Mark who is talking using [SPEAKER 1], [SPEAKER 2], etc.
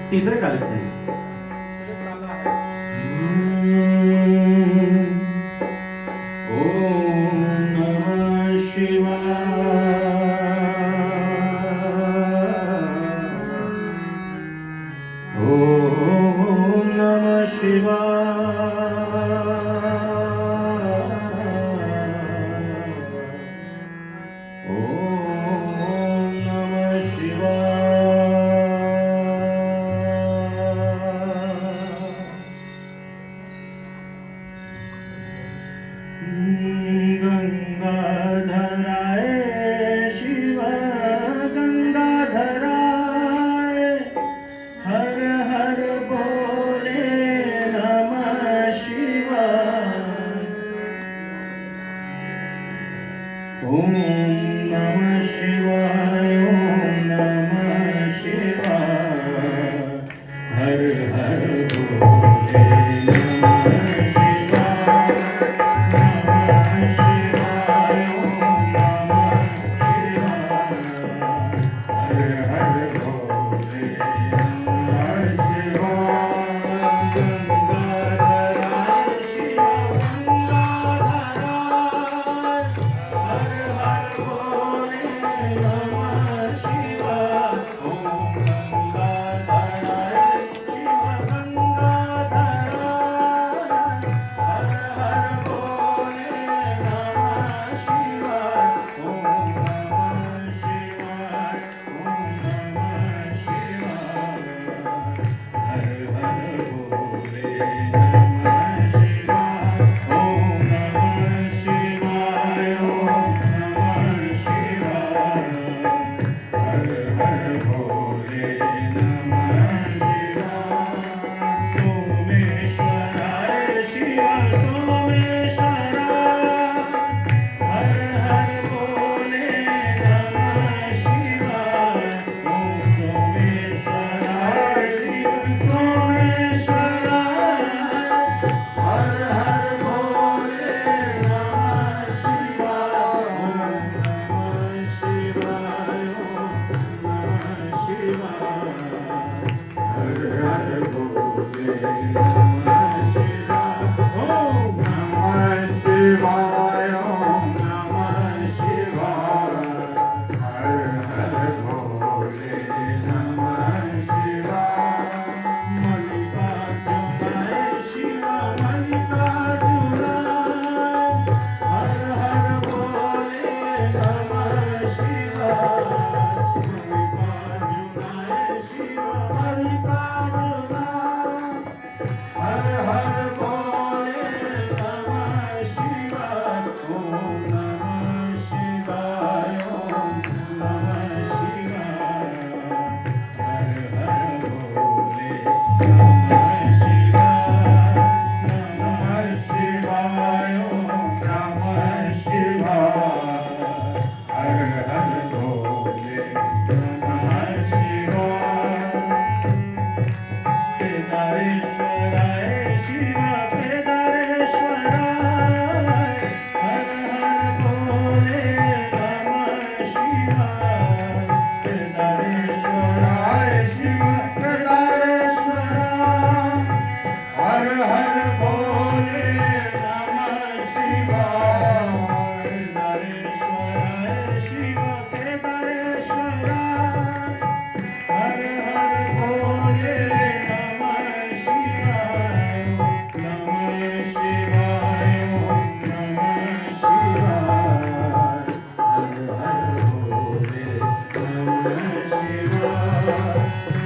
[SPEAKER 1] तिसरे कालस्थानी. ओम नमः शिवाय. ओम नमः शिवाय. ओम नमः शिवाय. गंगाधराय शिव गंगाधराय हर हर बोले नमः शिवाय. ओम नमः शिवाय. ओम नमः शिवाय. हर हर बोले नमः शिवाय. नमः शिवाय. ओम नमः शिवाय. हर हर बोले नमः शिवाय. गंगाधराय शिव गंगाधराय हर हर बोले नमः शिवाय. ओम गंगाधराय शिव गंगाधराय हर हर बोले नमः शिवाय. ओम नमः शिवाय. ओम नमः शिवाय. हर हर बोले नमः शिवाय. ओम नमः शिवाय. ओम नमः शिवाय. हर हर बोले नमः शिवाय. सोमेश्वराय शिव सोमेश्वराय हर हर बोले नमः शिवाय. ओम सोमेश्वराय शिव सोमेश्वराय हर हर बोले नमः शिवाय. ओम नमः शिवाय. ओम नमः शिवाय. हर हर बोले नमः शिवाय. ओम नमः शिवाय. ओम नमः शिवाय. हर हर बोले नमः शिवाय. मल्लिकार्जुनाय शिव मल्लिकार्जुनाय हर हर बोले नमः शिवाय. मल्लिकार्जुनाय शिव मल्लिकार्जुनाय हर हर बोले नमः शिवाय. ओम नमः शिवाय. ओम नमः शिवाय. हर हर बोले नमः शिवाय. नमः शिवाय. ओम नमः शिवाय. हर हर बोले नमः शिवाय. केदारेश्वराय शिव केदारेश्वराय हर हर बोले नमः शिवाय. केदारेश्वराय शिव केदारेश्वराय हर हर बोले नमः शिवाय. केदारेश्वराय शिव केदारेश्वराय हर हर बोले नमः शिवाय. नमः शिवाय. ओम नमः शिवाय. हर हर बोले नमः शिवाय.